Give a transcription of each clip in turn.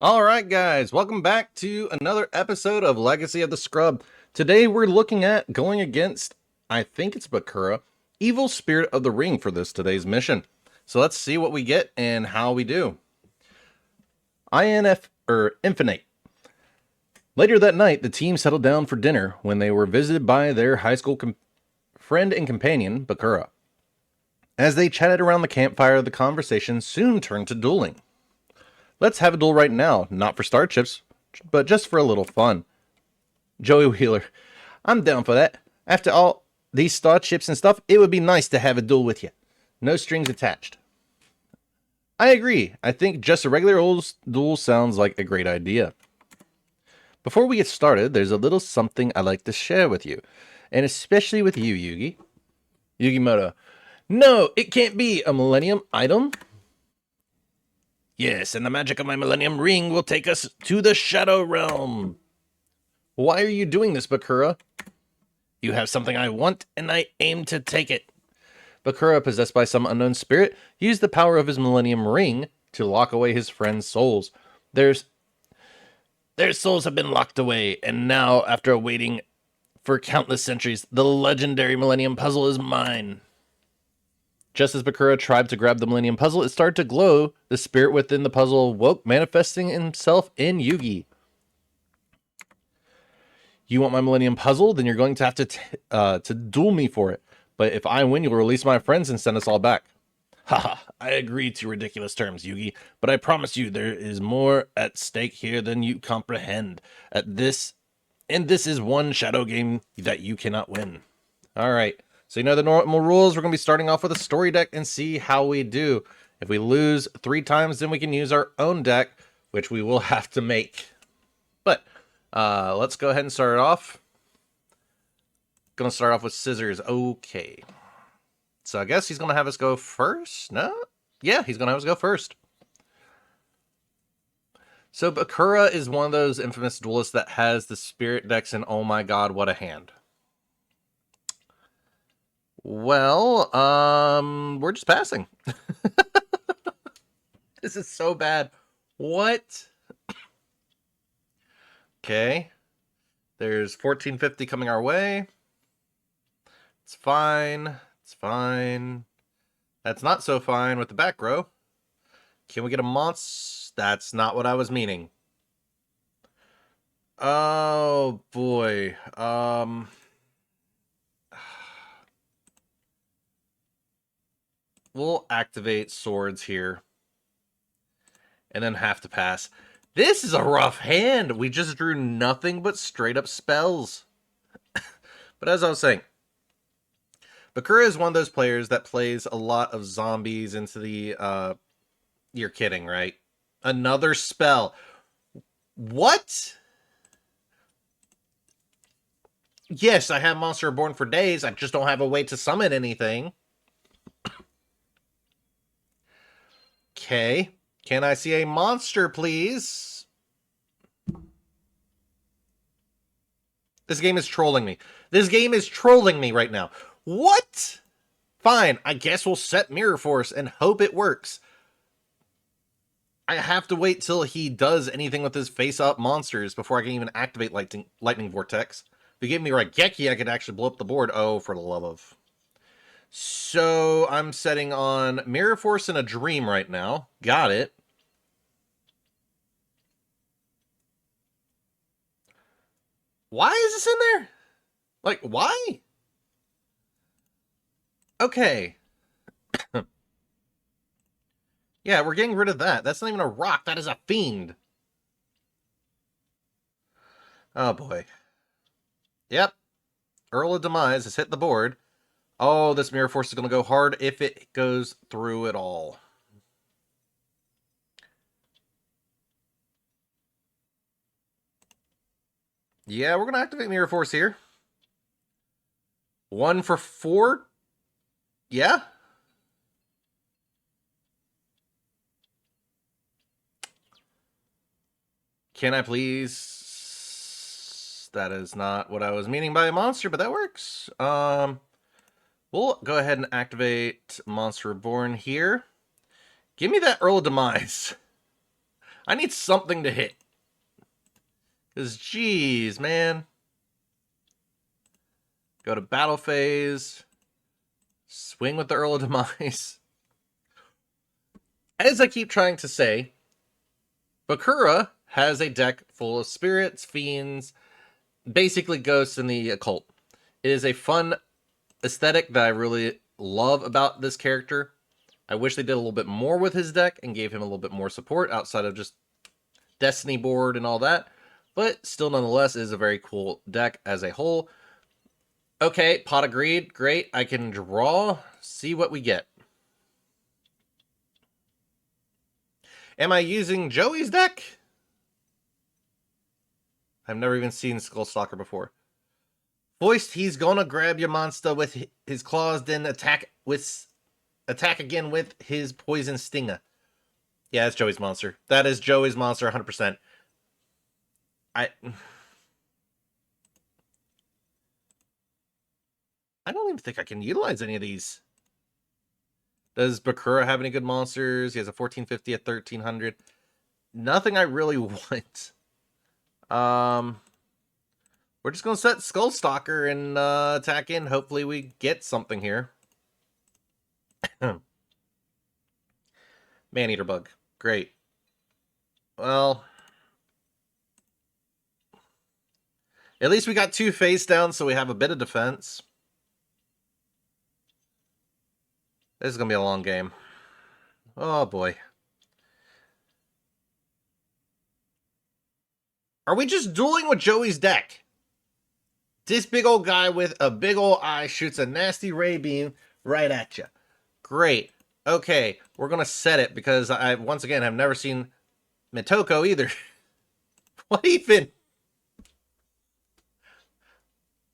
Alright guys, welcome back to another episode of Legacy of the Scrub. Today we're looking at going against, I think it's Bakura, Evil Spirit of the Ring for today's mission. So let's see what we get and how we do. Infinite. Later that night, the team settled down for dinner when they were visited by their high school friend and companion, Bakura. As they chatted around the campfire, the conversation soon turned to dueling. Let's have a duel right now, not for star chips, but just for a little fun. Joey Wheeler, I'm down for that. After all these star chips and stuff, it would be nice to have a duel with you. No strings attached. I agree. I think just a regular old duel sounds like a great idea. Before we get started, there's a little something I'd like to share with you, and especially with you, Yugi. Yugimoto, no, it can't be a Millennium item. Yes, and the magic of my Millennium Ring will take us to the Shadow Realm. Why are you doing this, Bakura? You have something I want, and I aim to take it. Bakura, possessed by some unknown spirit, used the power of his Millennium Ring to lock away his friends' souls. Their souls have been locked away, and now, after waiting for countless centuries, the legendary Millennium Puzzle is mine. Just as Bakura tried to grab the Millennium Puzzle, it started to glow. The spirit within the puzzle woke, manifesting himself in Yugi. You want my Millennium Puzzle? Then you're going to have to duel me for it. But if I win, you'll release my friends and send us all back. Haha, I agree to ridiculous terms, Yugi. But I promise you, there is more at stake here than you comprehend. And this is one shadow game that you cannot win. All right. So you know the normal rules. We're going to be starting off with a story deck and see how we do. If we lose 3 times, then we can use our own deck, which we will have to make. But let's go ahead and start it off. Going to start off with scissors. Okay. So I guess he's going to have us go first. No? Yeah, he's going to have us go first. So Bakura is one of those infamous duelists that has the spirit decks, and oh my god, what a hand. Well, we're just passing. This is so bad. What? Okay. There's 1450 coming our way. It's fine. It's fine. That's not so fine with the back row. Can we get a monster? That's not what I was meaning. Oh, boy. We'll activate swords here. And then have to pass. This is a rough hand. We just drew nothing but straight up spells. But as I was saying, Bakura is one of those players that plays a lot of zombies into the, you're kidding, right? Another spell. What? Yes, I have Monster Reborn for days. I just don't have a way to summon anything. Okay. Can I see a monster, please? This game is trolling me. This game is trolling me right now. What? Fine, I guess we'll set Mirror Force and hope it works. I have to wait till he does anything with his face-up monsters before I can even activate Lightning Vortex. If he gave me Raigeki, I could actually blow up the board. Oh, for the love of... So, I'm setting on Mirror Force and a Dream right now. Got it. Why is this in there? Like, why? Okay. Yeah, we're getting rid of that. That's not even a rock. That is a fiend. Oh, boy. Yep. Earl of Demise has hit the board. Oh, this Mirror Force is going to go hard if it goes through at all. Yeah, we're going to activate Mirror Force here. 1 for 4. Yeah. Can I please... That is not what I was meaning by a monster, but that works. We'll go ahead and activate Monster Reborn here. Give me that Earl of Demise. I need something to hit. Because, geez, man. Go to battle phase. Swing with the Earl of Demise. As I keep trying to say, Bakura has a deck full of spirits, fiends, basically ghosts in the occult. It is a fun aesthetic that I really love about this character. I wish they did a little bit more with his deck and gave him a little bit more support outside of just Destiny board and all that. But still, nonetheless, is a very cool deck as a whole. Okay, Pot of Greed. Great. I can draw. See what we get. Am I using Joey's deck? I've never even seen Skullstalker before. Foist, he's gonna grab your monster with his claws, then attack again with his poison stinger. Yeah, that's Joey's monster. That is Joey's monster, 100%. I don't even think I can utilize any of these. Does Bakura have any good monsters? He has a 1450, a 1300. Nothing I really want. We're just going to set Skullstalker and attack in. Hopefully we get something here. Maneater Bug. Great. Well, at least we got 2 face down, so we have a bit of defense. This is going to be a long game. Oh, boy. Are we just dueling with Joey's deck? This big old guy with a big old eye shoots a nasty ray beam right at you. Great. Okay, we're going to set it because I, once again, have never seen Mitoko either. What even?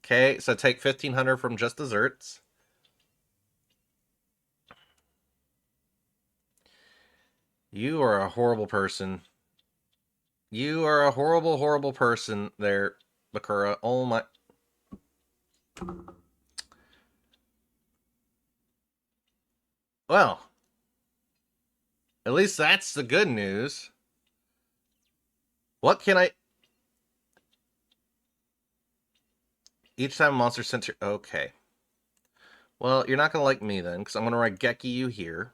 Okay, so take 1500 from just desserts. You are a horrible person. You are a horrible, horrible person there, Bakura. Oh my... Well, at least that's the good news. What can I... Each time a monster sent to... Okay. Well, you're not going to like me then, because I'm going to Raigeki you here.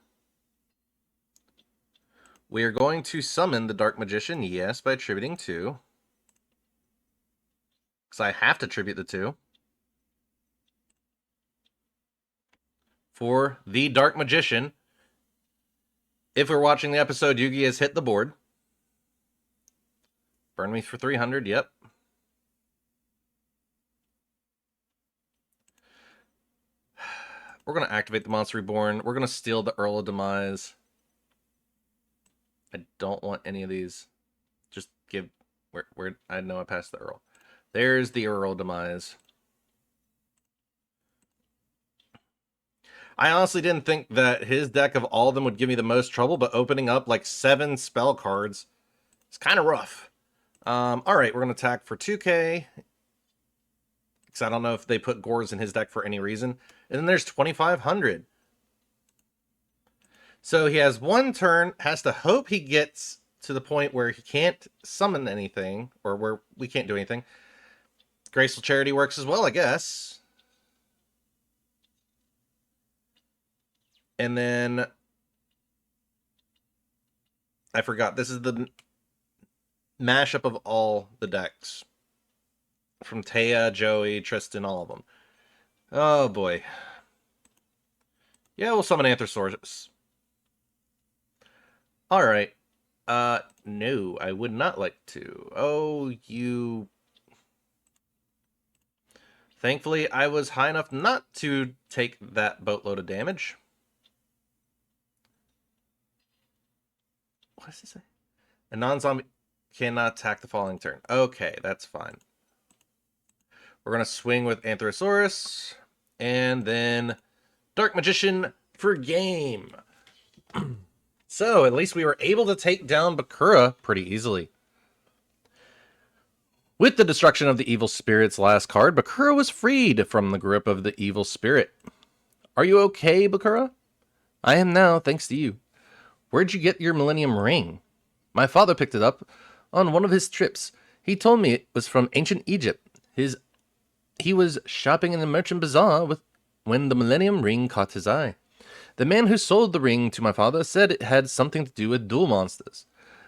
We are going to summon the Dark Magician, yes, by attributing 2. Because I have to tribute the 2. For the Dark Magician. If we're watching the episode, Yugi has hit the board. Burn me for 300, yep. We're going to activate the Monster Reborn. We're going to steal the Earl of Demise. I don't want any of these. Just give... Where I know I passed the Earl. There's the Earl Demise. I honestly didn't think that his deck of all of them would give me the most trouble, but opening up like 7 spell cards is kind of rough. Alright, we're going to attack for 2k. Because I don't know if they put Gores in his deck for any reason. And then there's 2500. So he has 1 turn, has to hope he gets to the point where he can't summon anything, or where we can't do anything. Graceful Charity works as well, I guess. And then... I forgot, this is the mashup of all the decks. From Taya, Joey, Tristan, all of them. Oh boy. Yeah, we'll summon Anthrosaurus. Alright. No, I would not like to. Oh, you... Thankfully, I was high enough not to take that boatload of damage. What does it say? A non-zombie cannot attack the following turn. Okay, that's fine. We're going to swing with Anthrosaurus. And then Dark Magician for game. So, at least we were able to take down Bakura pretty easily. With the destruction of the evil spirit's last card, Bakura was freed from the grip of the evil spirit. Are you okay, Bakura? I am now, thanks to you. Where'd you get your Millennium Ring? My father picked it up on one of his trips. He told me it was from ancient Egypt. He was shopping in the merchant bazaar when the Millennium Ring caught his eye. The man who sold the ring to my father said it had something to do with Duel Monsters.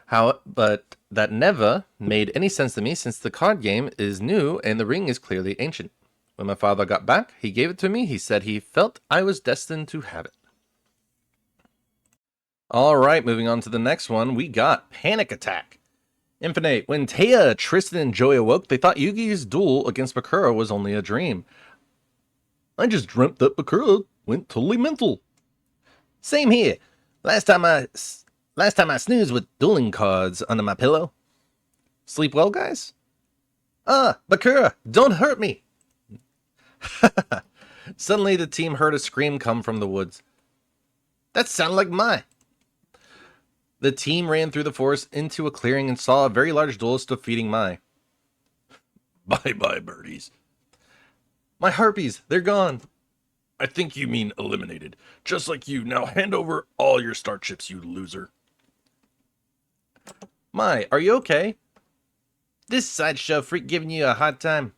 But that never made any sense to me since the card game is new and the ring is clearly ancient. When my father got back, he gave it to me. He said he felt I was destined to have it. All right, moving on to the next one, we got Panic Attack. Infinite. When Taya, Tristan, and Joey awoke, they thought Yugi's duel against Bakura was only a dream. I just dreamt that Bakura went totally mental. Same here. Last time I snoozed with dueling cards under my pillow. Sleep well, guys? Bakura, don't hurt me. Suddenly, the team heard a scream come from the woods. That sounded like Mai. The team ran through the forest into a clearing and saw a very large duelist defeating Mai. Bye-bye, birdies. My harpies, they're gone. I think you mean eliminated. Just like you. Now hand over all your star chips, you loser. Mai, are you okay? This sideshow freak giving you a hard time.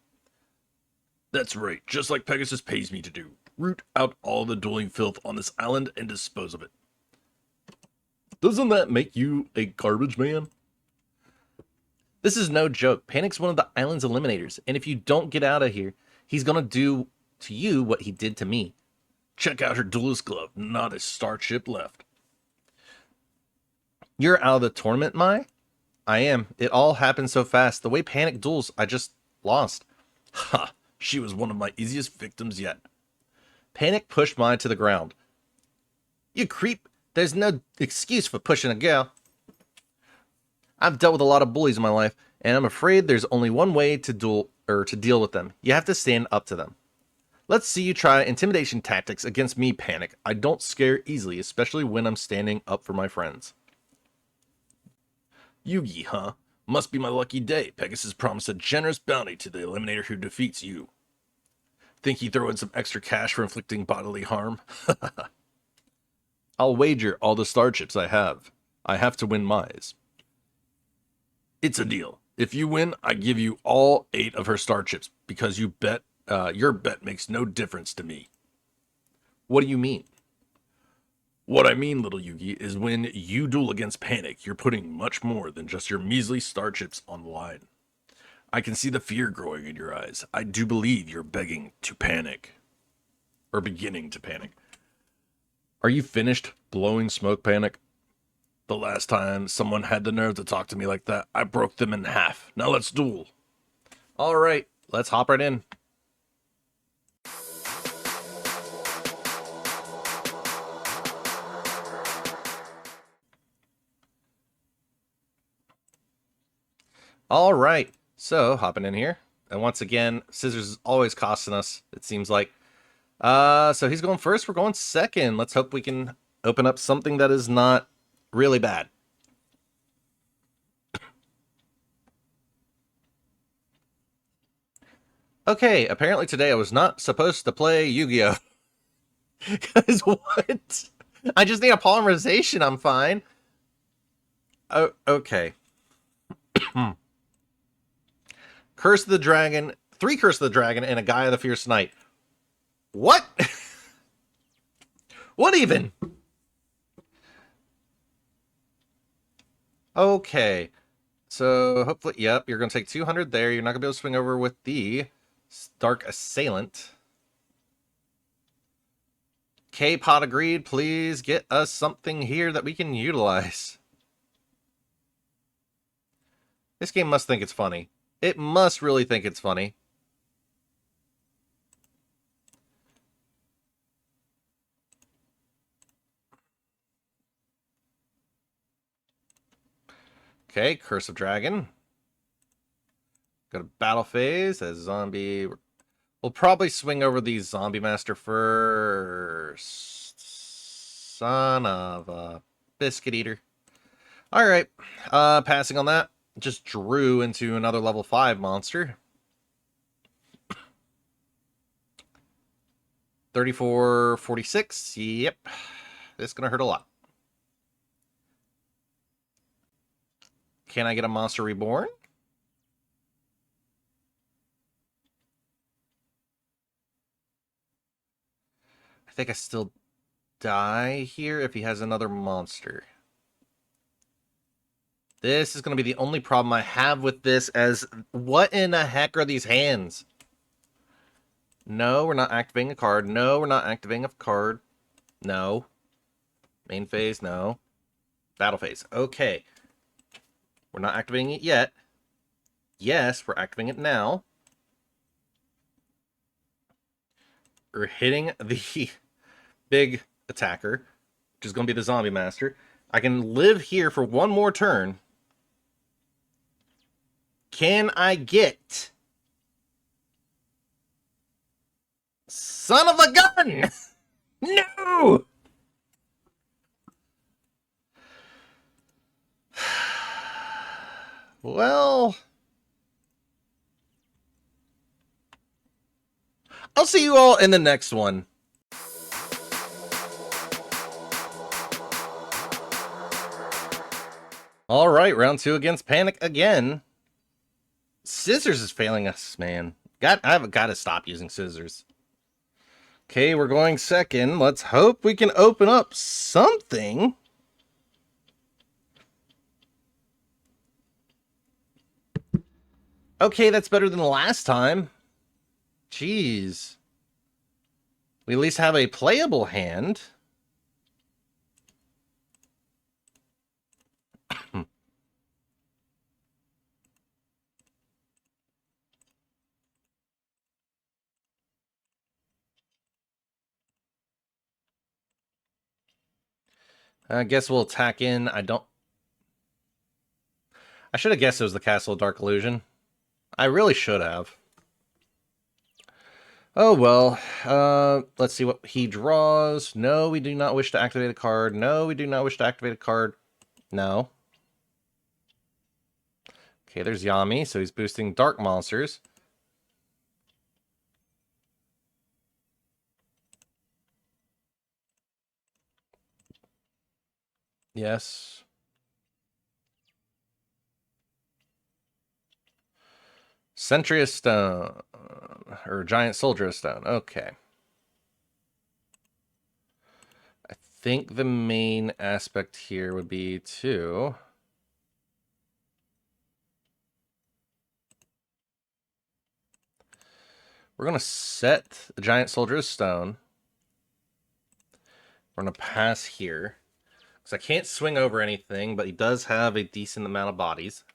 That's right, just like Pegasus pays me to do. Root out all the dueling filth on this island and dispose of it. Doesn't that make you a garbage man? This is no joke. Panic's one of the island's eliminators, and if you don't get out of here, he's gonna do to you what he did to me. Check out her duelist glove. Not a star chip left. You're out of the tournament, Mai? I am. It all happened so fast. The way Panic duels, I just lost. Ha! She was one of my easiest victims yet. Panic pushed Mai to the ground. You creep! There's no excuse for pushing a girl. I've dealt with a lot of bullies in my life, and I'm afraid there's only one way to deal with them. You have to stand up to them. Let's see you try intimidation tactics against me, Panic. I don't scare easily, especially when I'm standing up for my friends. Yugi, huh? Must be my lucky day. Pegasus promised a generous bounty to the eliminator who defeats you. Think he throw in some extra cash for inflicting bodily harm? I'll wager all the star chips I have. I have to win Mai's. It's a deal. If you win, I give you all 8 of her star chips because you bet. Your bet makes no difference to me. What do you mean? What I mean, little Yugi, is when you duel against Panic, you're putting much more than just your measly star chips on the line. I can see the fear growing in your eyes. I do believe you're begging to panic. Or beginning to panic. Are you finished blowing smoke, Panic? The last time someone had the nerve to talk to me like that, I broke them in half. Now let's duel. All right, let's hop right in. All right, so hopping in here. And once again, scissors is always costing us, it seems like. So he's going first, we're going second. Let's hope we can open up something that is not really bad. Okay, apparently today I was not supposed to play Yu-Gi-Oh! Guys, what? I just need a polymerization, I'm fine. Oh, okay. Curse of the Dragon, 3 Curse of the Dragon, and a Guy of the Fierce Knight. What? What even? Okay. So, hopefully, yep, you're going to take 200 there. You're not going to be able to swing over with the Dark Assailant. K-Pot agreed. Please get us something here that we can utilize. This game must think it's funny. It must really think it's funny. Okay, Curse of Dragon. Go to battle phase as zombie. We'll probably swing over the Zombie Master first. Son of a biscuit eater. Alright, passing on that. Just drew into another level 5 monster. 3446. Yep. This is going to hurt a lot. Can I get a monster reborn? I think I still die here if he has another monster. This is going to be the only problem I have with this, as what in the heck are these hands? No, we're not activating a card. No, we're not activating a card. No. Main phase, no. Battle phase. Okay. We're not activating it yet. Yes, we're activating it now. We're hitting the big attacker, which is going to be the zombie master. I can live here for one more turn. Can I get... Son of a gun! No! Well... I'll see you all in the next one. All right, round 2 against Panic again. Scissors is failing us, man. I've got to stop using scissors. Okay, we're going second. Let's hope we can open up something. Okay, that's better than the last time. Jeez. We at least have a playable hand. I guess we'll attack in. I should have guessed it was the Castle of Dark Illusion. I really should have. Oh, well. Let's see what he draws. No, we do not wish to activate a card. No, we do not wish to activate a card. No. Okay, there's Yami, so he's boosting Dark Monsters. Yes. Sentry of Stone. Or Giant Soldier of Stone. Okay. I think the main aspect here would be to... We're going to set the Giant Soldier of Stone. We're going to pass here. Because I can't swing over anything, but he does have a decent amount of bodies.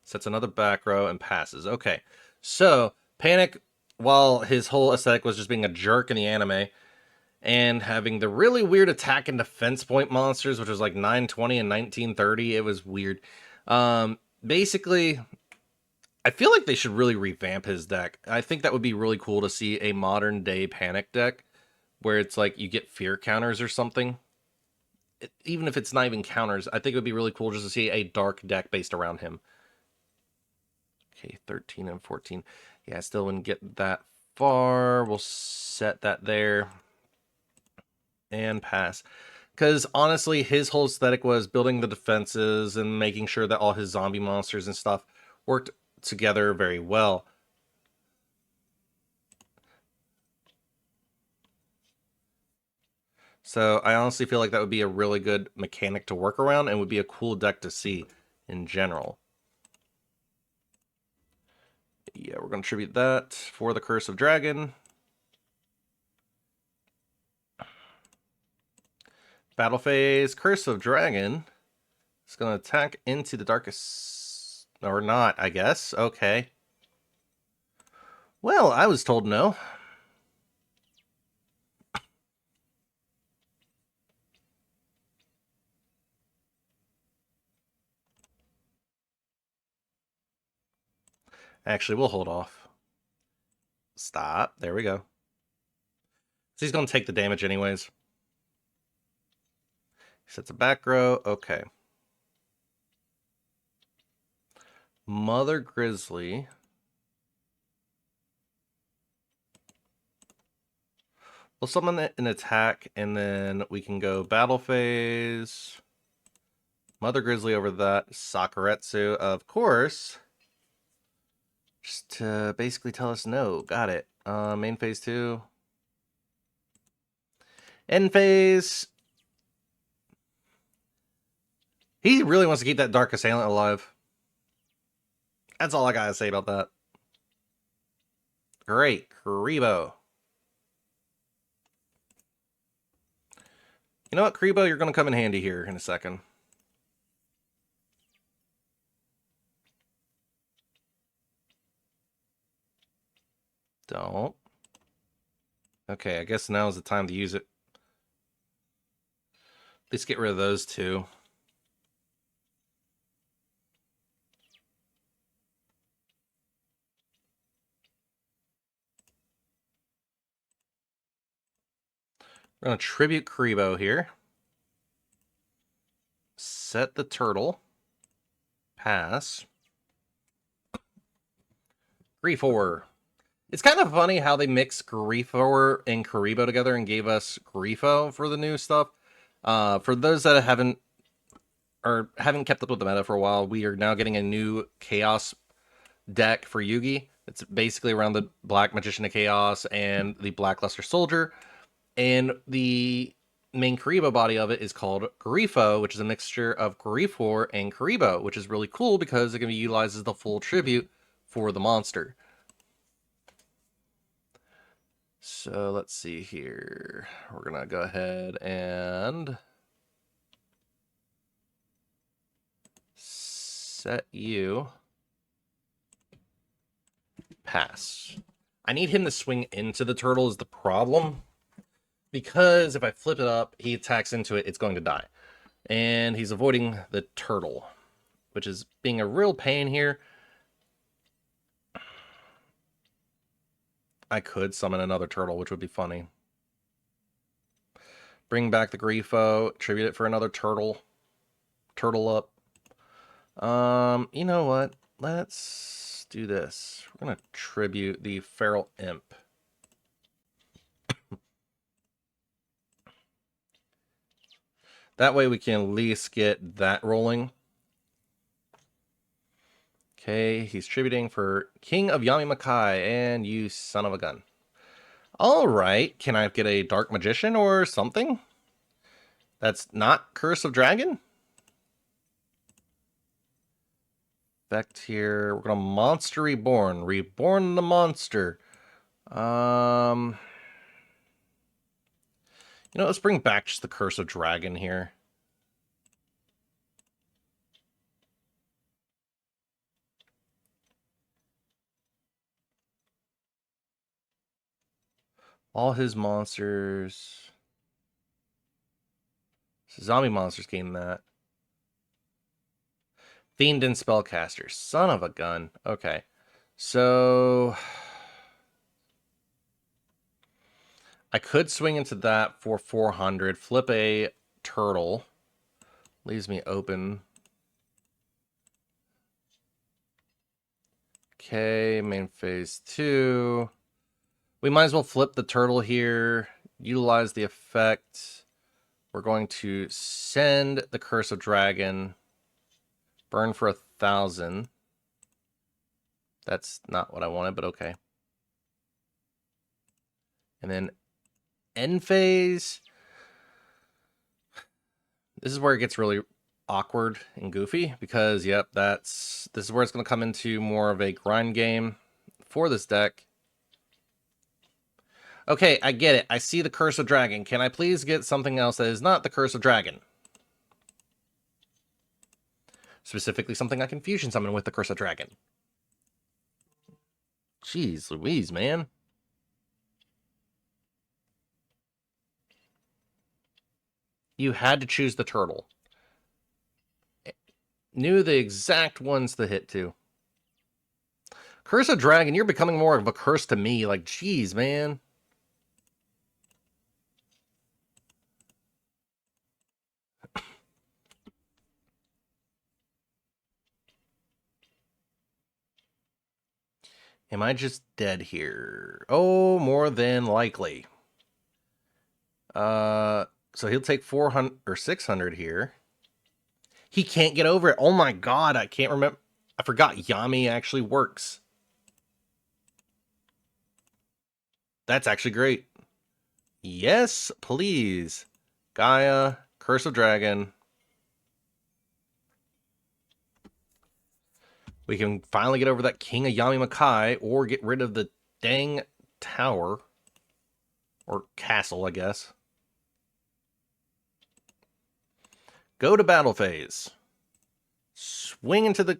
Sets another back row and passes. Okay, so Panic, while his whole aesthetic was just being a jerk in the anime and having the really weird attack and defense point monsters, which was like 920 and 1930, it was weird. Basically, I feel like they should really revamp his deck. I think that would be really cool to see a modern day Panic deck where it's like you get fear counters or something. Even if it's not even counters, I think it would be really cool just to see a dark deck based around him. Okay, 13 and 14. Yeah, I still wouldn't get that far. We'll set that there. And pass. Because honestly, his whole aesthetic was building the defenses and making sure that all his zombie monsters and stuff worked together very well. So I honestly feel like that would be a really good mechanic to work around and would be a cool deck to see in general. Yeah, we're going to tribute that for the Curse of Dragon. Battle phase, Curse of Dragon. It's going to attack into the darkest... Or not, I guess. Okay. Well, I was told no. Actually, we'll hold off. Stop. There we go. So he's going to take the damage anyways. He sets a back row. Okay. Mother Grizzly. We'll summon an attack, and then we can go battle phase. Mother Grizzly over that. Sakuretsu, of course. Just to basically tell us no. Got it. Main phase 2. End phase. He really wants to keep that Dark Assailant alive. That's all I gotta say about that. Great. Karibo. You know what, Karibo? You're gonna come in handy here in a second. Don't. Okay, I guess now is the time to use it. Let's get rid of those two. We're going to tribute Karibo here. Set the turtle. Pass. Griffor. It's kind of funny how they mix Griffor and Karibo together and gave us Grifo for the new stuff. For those that haven't kept up with the meta for a while, we are now getting a new Chaos deck for Yugi. It's basically around the Black Magician of Chaos and the Blackluster Soldier. And the main Karibo body of it is called Grifo, which is a mixture of Griffor and Karibo, which is really cool because it can be utilized as the full tribute for the monster. So let's see here. We're going to go ahead and set you. Pass. I need him to swing into the turtle is the problem. Because if I flip it up, he attacks into it, it's going to die. And he's avoiding the turtle, which is being a real pain here. I could summon another turtle, which would be funny. Bring back the Grifo, tribute it for another turtle. Turtle up. You know what? Let's do this. We're going to tribute the Feral Imp. That way we can at least get that rolling. Okay, he's tributing for King of Yamimakai, and you son of a gun. Alright, can I get a Dark Magician or something? That's not Curse of Dragon? Effect here, we're gonna Monster Reborn. Reborn the monster. You know, let's bring back just the Curse of Dragon here. All his monsters. Zombie monsters gain that. Fiend and Spellcaster. Son of a gun. Okay. So I could swing into that for 400. Flip a turtle. Leaves me open. Okay, main phase 2. We might as well flip the turtle here. Utilize the effect. We're going to send the Curse of Dragon. Burn for 1,000. That's not what I wanted, but okay. And then end phase. This is where it gets really awkward and goofy because, yep, this is where it's going to come into more of a grind game for this deck. Okay, I get it. I see the Curse of Dragon. Can I please get something else that is not the Curse of Dragon? Specifically, something I can fusion summon with the Curse of Dragon. Jeez Louise, man. You had to choose the turtle. Knew the exact ones to hit to. Curse of Dragon, you're becoming more of a curse to me. Like, jeez, man. Am I just dead here? Oh, more than likely. So he'll take 400 or 600 here. He can't get over it. Oh my god, I can't remember. I forgot Yami actually works. That's actually great. Yes, please. Gaia, Curse of Dragon. We can finally get over that King of Yami Makai, or get rid of the dang tower. Or castle, I guess. Go to battle phase. Swing into the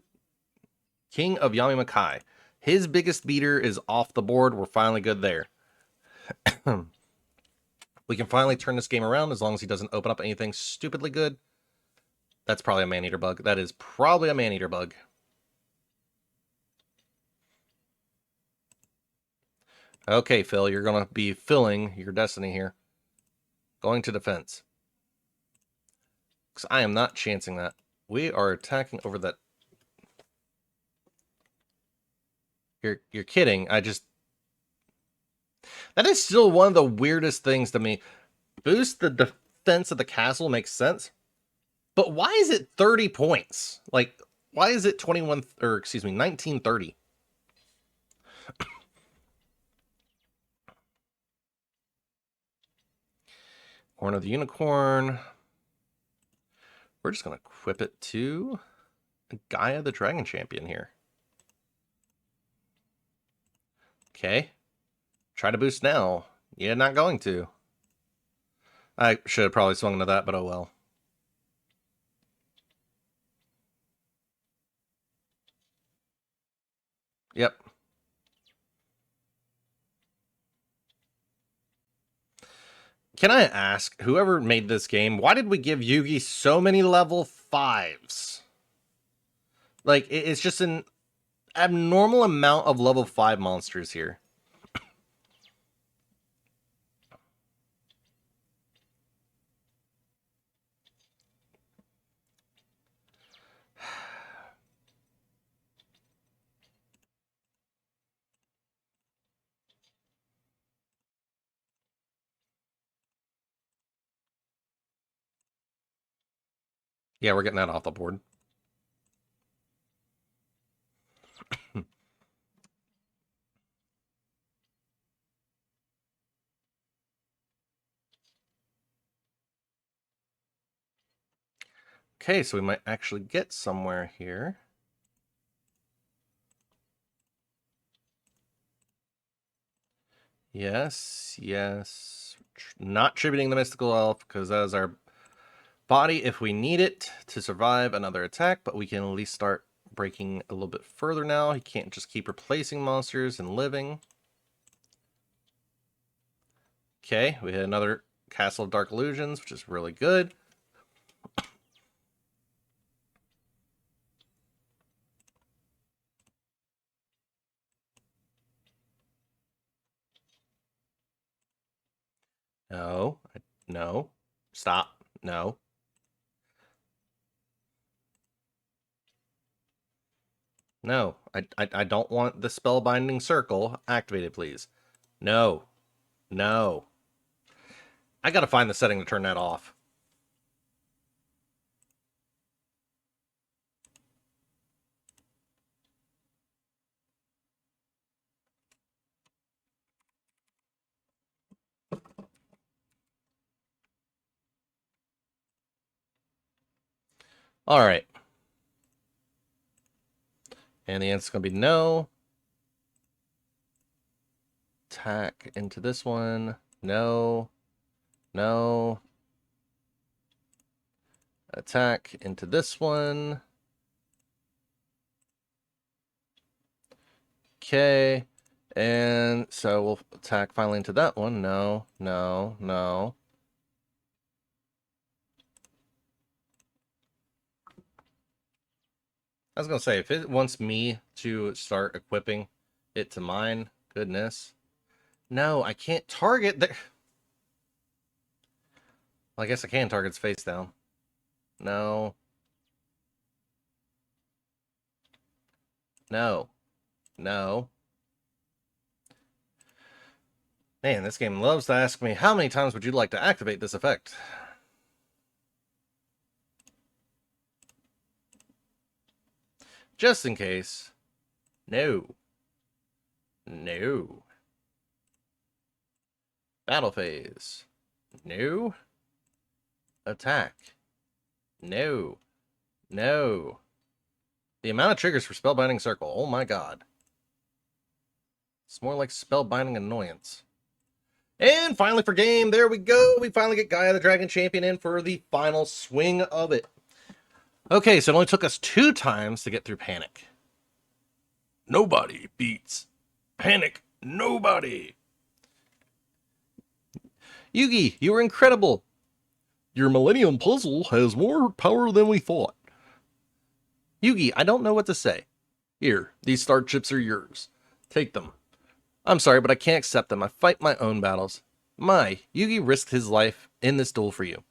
King of Yami Makai. His biggest beater is off the board. We're finally good there. We can finally turn this game around as long as he doesn't open up anything stupidly good. That's probably a man-eater bug. That is probably a man-eater bug. Okay, Phil, you're going to be filling your destiny here. Going to defense. Because I am not chancing that. We are attacking over that. You're kidding. That is still one of the weirdest things to me. Boost the defense of the castle makes sense. But why is it 30 points? Like, why is it 1930? Horn of the Unicorn. We're just going to equip it to Gaia the Dragon Champion here. Okay. Try to boost now. You're not going to. I should have probably swung into that, but oh well. Yep. Can I ask, whoever made this game, why did we give Yugi so many level 5s? Like, it's just an abnormal amount of level 5 monsters here. Yeah, we're getting that off the board. Okay, so we might actually get somewhere here. Yes, yes. Not tributing the Mystical Elf, because that is our body if we need it to survive another attack, but we can at least start breaking a little bit further now. He can't just keep replacing monsters and living. Okay, we had another Castle of Dark Illusions, which is really good. No, no, stop, no. No, I don't want the Spellbinding Circle activated, please. No, no. I gotta find the setting to turn that off. All right. And the answer's going to be no. Attack into this one. No. No. Attack into this one. Okay. And so we'll attack finally into that one. No. No. No. I was going to say, if it wants me to start equipping it to mine, goodness. No, I can't target there. Well, I guess I can target its face down. No. No. No. Man, this game loves to ask me, how many times would you like to activate this effect? Just in case. No. No. Battle phase. No. Attack. No. No. The amount of triggers for Spellbinding Circle. Oh my god. It's more like Spellbinding Annoyance. And finally for game, there we go. We finally get Gaia the Dragon Champion in for the final swing of it. Okay, so it only took us 2 times to get through Panic. Nobody beats Panic. Nobody. Yugi, you were incredible. Your Millennium Puzzle has more power than we thought. Yugi, I don't know what to say. Here, these star chips are yours. Take them. I'm sorry, but I can't accept them. I fight my own battles. Yugi risked his life in this duel for you.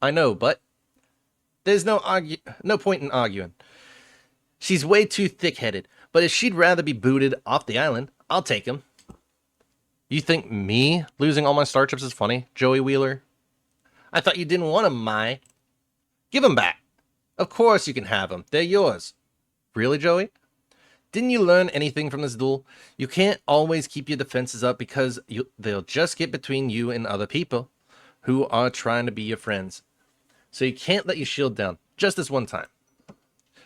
I know, but there's no point in arguing. She's way too thick-headed, but if she'd rather be booted off the island, I'll take him. You think me losing all my star chips is funny, Joey Wheeler? I thought you didn't want them, Mai. Give them back. Of course you can have them. They're yours. Really, Joey? Didn't you learn anything from this duel? You can't always keep your defenses up because they'll just get between you and other people who are trying to be your friends. So you can't let your shield down, just this one time.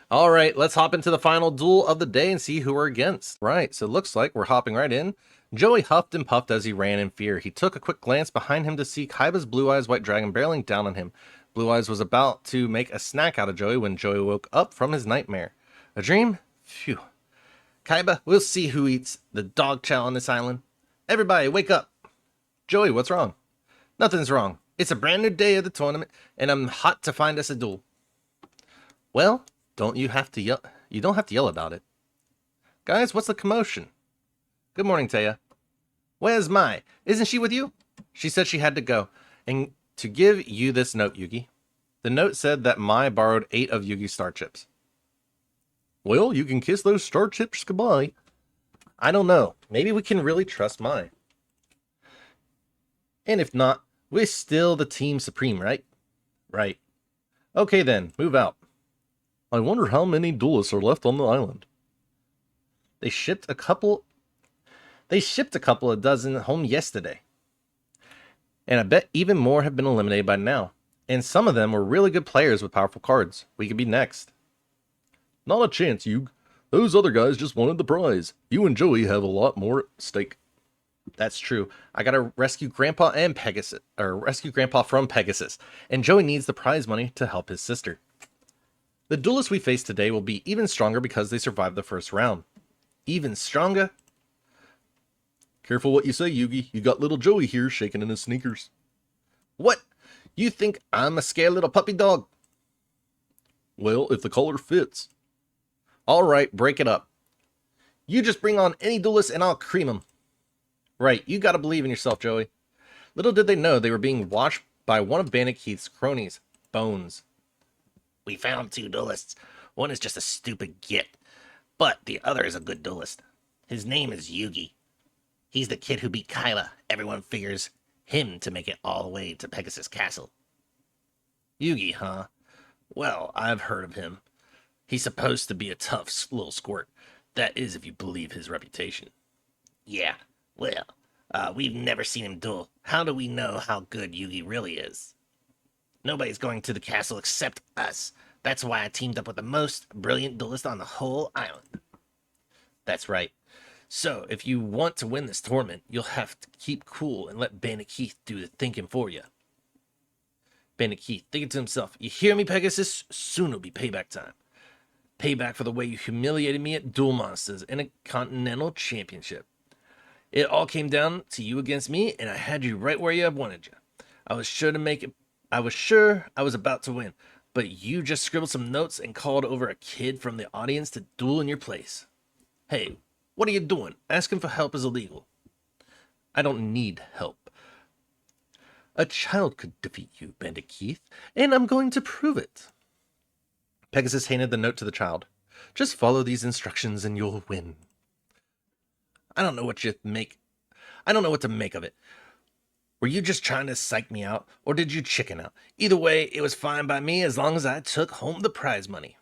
All right, let's hop into the final duel of the day and see who we're against. Right, so it looks like we're hopping right in. Joey huffed and puffed as he ran in fear. He took a quick glance behind him to see Kaiba's Blue Eyes White Dragon barreling down on him. Blue Eyes was about to make a snack out of Joey when Joey woke up from his nightmare. A dream? Phew. Kaiba, we'll see who eats the dog chow on this island. Everybody, wake up. Joey, what's wrong? Nothing's wrong. It's a brand new day of the tournament, and I'm hot to find us a duel. Well, don't you have to yell? You don't have to yell about it. Guys, what's the commotion? Good morning, Taya. Where's Mai? Isn't she with you? She said she had to go, and to give you this note, Yugi. The note said that Mai borrowed 8 of Yugi's star chips. Well, you can kiss those star chips goodbye. I don't know. Maybe we can really trust Mai. And if not, we're still the team supreme, right? Right. Okay then, move out. I wonder how many duelists are left on the island. They shipped a couple of dozen home yesterday. And I bet even more have been eliminated by now. And some of them were really good players with powerful cards. We could be next. Not a chance, Yug. Those other guys just wanted the prize. You and Joey have a lot more at stake. That's true. I gotta rescue Grandpa and Pegasus, or rescue Grandpa from Pegasus. And Joey needs the prize money to help his sister. The duelists we face today will be even stronger because they survived the first round. Even stronger? Careful what you say, Yugi. You got little Joey here shaking in his sneakers. What? You think I'm a scared little puppy dog? Well, if the color fits. Alright, break it up. You just bring on any duelist and I'll cream them. Right, you gotta believe in yourself, Joey. Little did they know they were being watched by one of Bandit Keith's cronies, Bones. We found 2 duelists. One is just a stupid git, but the other is a good duelist. His name is Yugi. He's the kid who beat Kyla. Everyone figures him to make it all the way to Pegasus Castle. Yugi, huh? Well, I've heard of him. He's supposed to be a tough little squirt. That is if you believe his reputation. Yeah, well, we've never seen him duel. How do we know how good Yugi really is? Nobody's going to the castle except us. That's why I teamed up with the most brilliant duelist on the whole island. That's right. So, if you want to win this tournament, you'll have to keep cool and let Bandit Keith do the thinking for you. Bandit Keith thinking to himself, you hear me, Pegasus? Soon it'll be payback time. Payback for the way you humiliated me at Duel Monsters in a Continental Championship. It all came down to you against me, and I had you right where I wanted you. I was sure I was about to win, but you just scribbled some notes and called over a kid from the audience to duel in your place. Hey, what are you doing? Asking for help is illegal. I don't need help. A child could defeat you, Bandit Keith, and I'm going to prove it. Pegasus handed the note to the child. Just follow these instructions and you'll win. I don't know what to make of it. Were you just trying to psych me out, or did you chicken out? Either way, it was fine by me as long as I took home the prize money.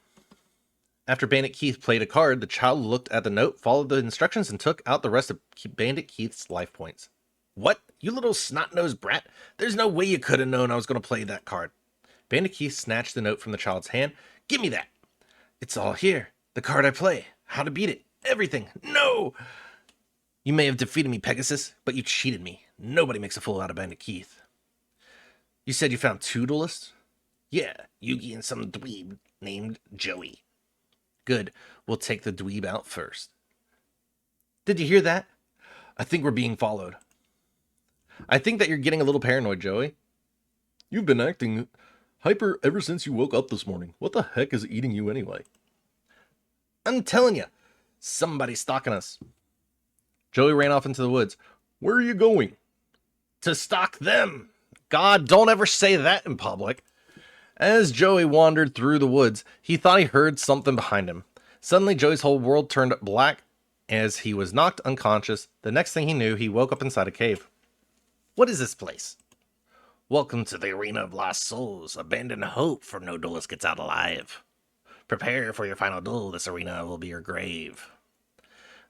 After Bandit Keith played a card, the child looked at the note, followed the instructions, and took out the rest of Bandit Keith's life points. What? You little snot-nosed brat! There's no way you could have known I was going to play that card. Bandit Keith snatched the note from the child's hand. Give me that! It's all here. The card I play. How to beat it. Everything. No! You may have defeated me, Pegasus, but you cheated me. Nobody makes a fool out of Bandit Keith. You said you found 2 duelists? Yeah, Yugi and some dweeb named Joey. Good. We'll take the dweeb out first. Did you hear that? I think we're being followed. I think that you're getting a little paranoid, Joey. You've been acting hyper ever since you woke up this morning. What the heck is eating you anyway? I'm telling you, somebody's stalking us. Joey ran off into the woods. Where are you going? To stalk them. God, don't ever say that in public. As Joey wandered through the woods, he thought he heard something behind him. Suddenly, Joey's whole world turned black as he was knocked unconscious. The next thing he knew, he woke up inside a cave. What is this place? Welcome to the arena of lost souls. Abandon hope, for no duelist gets out alive. Prepare for your final duel. This arena will be your grave.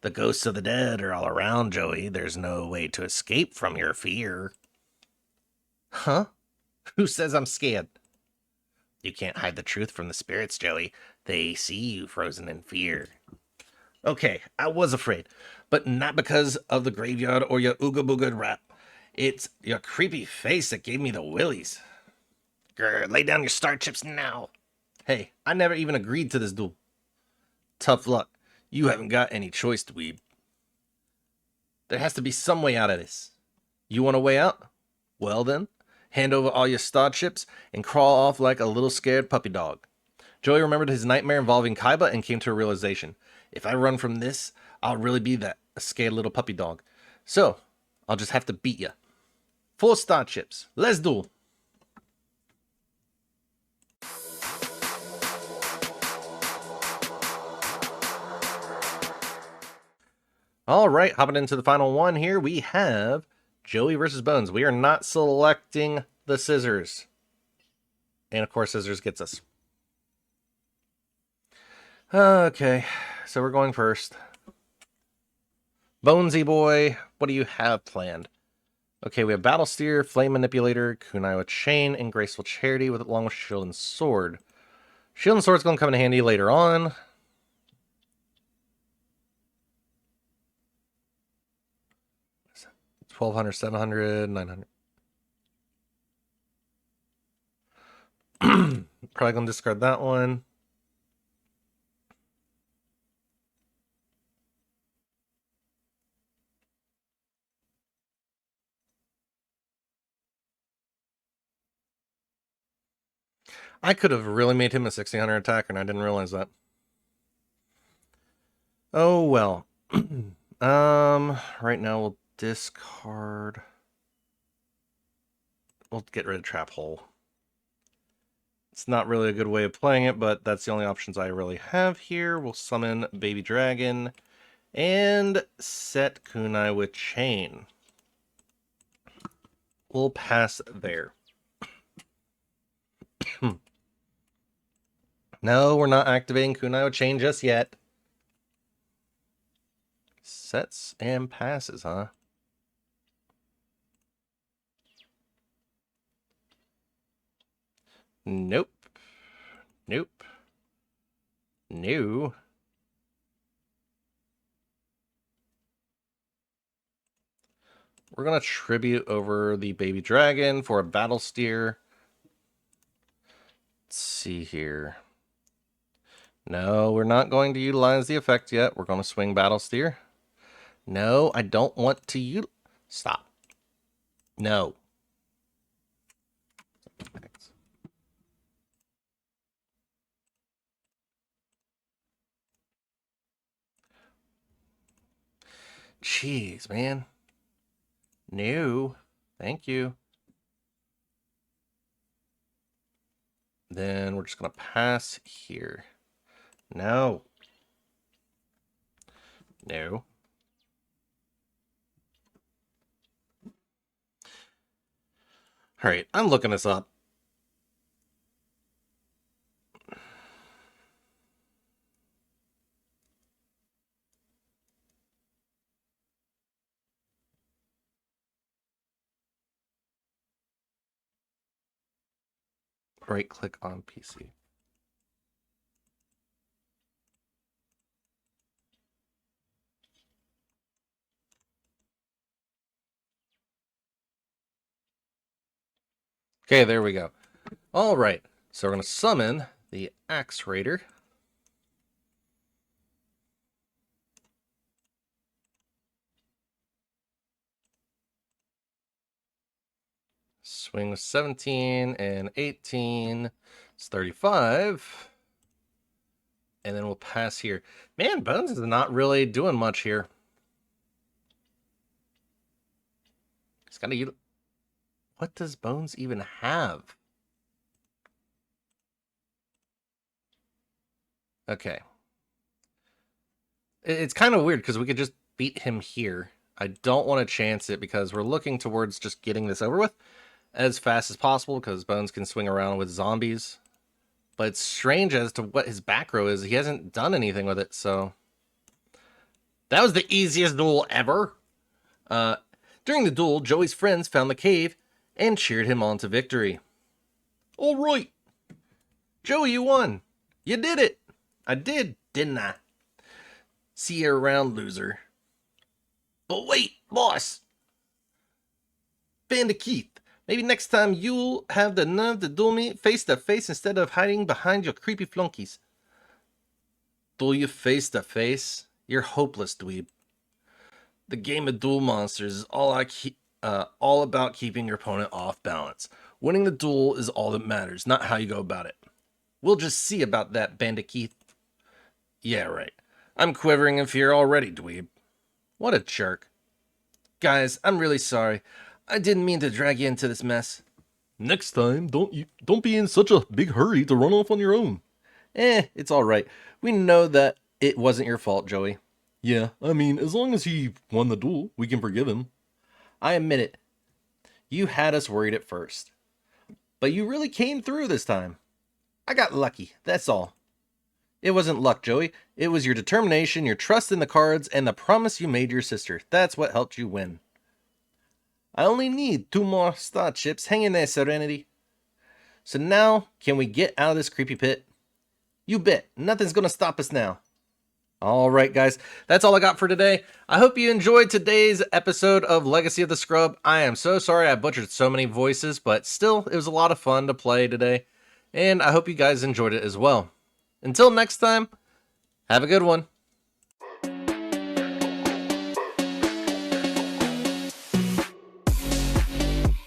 The ghosts of the dead are all around, Joey. There's no way to escape from your fear. Huh? Who says I'm scared? You can't hide the truth from the spirits, Joey. They see you frozen in fear. Okay, I was afraid, but not because of the graveyard or your ooga booga rap. It's your creepy face that gave me the willies. Grr, lay down your star chips now. Hey, I never even agreed to this duel. Tough luck. You haven't got any choice, dweeb. There has to be some way out of this. You want a way out? Well then, hand over all your star chips and crawl off like a little scared puppy dog. Joey remembered his nightmare involving Kaiba and came to a realization. If I run from this, I'll really be that, a scared little puppy dog. So, I'll just have to beat you. 4 star chips. Let's duel. All right, hopping into the final one here, we have Joey versus Bones. We are not selecting the scissors. And of course, scissors gets us. Okay, so we're going first. Bonesy boy, what do you have planned? Okay, we have Battle Steer, Flame Manipulator, Kunai with Chain, and Graceful Charity along with Shield and Sword. Shield and Sword's going to come in handy later on. $1,200, $700, $900. Probably going to discard that one. I could have really made him a 1600 attacker, and I didn't realize that. Oh, well. Right now we'll discard. We'll get rid of Trap Hole. It's not really a good way of playing it, but that's the only options I really have here. We'll summon Baby Dragon and set Kunai with Chain. We'll pass there. No, we're not activating Kunai with Chain just yet. Sets and passes, huh? Nope. Nope. No. We're going to tribute over the Baby Dragon for a Battle Steer. Let's see here. No, we're not going to utilize the effect yet. We're going to swing Battle Steer. No, I don't want to Stop. No. Thanks. Jeez, man. No. Thank you. Then we're just going to pass here. No. No. All right, I'm looking this up. right click on PC. Okay, there we go. All right, so we're going to summon the Axe Raider. Swing with 17 and 18. It's 35. And then we'll pass here. Man, Bones is not really doing much here. He's got to... What does Bones even have? Okay. It's kind of weird because we could just beat him here. I don't want to chance it because we're looking towards just getting this over with as fast as possible because Bones can swing around with zombies. But it's strange as to what his back row is. He hasn't done anything with it, so... That was the easiest duel ever. During the duel, Joey's friends found the cave and cheered him on to victory. All right. Joey, you won. You did it. I did, didn't I? See you around, loser. But wait, boss. Bandicoot. Maybe next time you'll have the nerve to duel me face to face instead of hiding behind your creepy flunkies. Duel you face to face? You're hopeless, dweeb. The game of Duel Monsters is all about keeping your opponent off balance. Winning the duel is all that matters, not how you go about it. We'll just see about that, Bandicoot. Yeah, right. I'm quivering in fear already, dweeb. What a jerk. Guys, I'm really sorry. I didn't mean to drag you into this mess. Next time, don't be in such a big hurry to run off on your own. It's all right. We know that it wasn't your fault, Joey. Yeah, I mean, as long as he won the duel, we can forgive him. I admit it. You had us worried at first. But you really came through this time. I got lucky, that's all. It wasn't luck, Joey. It was your determination, your trust in the cards, and the promise you made your sister. That's what helped you win. I only need 2 more star chips. Hang in there, Serenity. So now, can we get out of this creepy pit? You bet. Nothing's gonna stop us now. All right, guys. That's all I got for today. I hope you enjoyed today's episode of Legacy of the Scrub. I am so sorry I butchered so many voices, but still, it was a lot of fun to play today. And I hope you guys enjoyed it as well. Until next time, have a good one.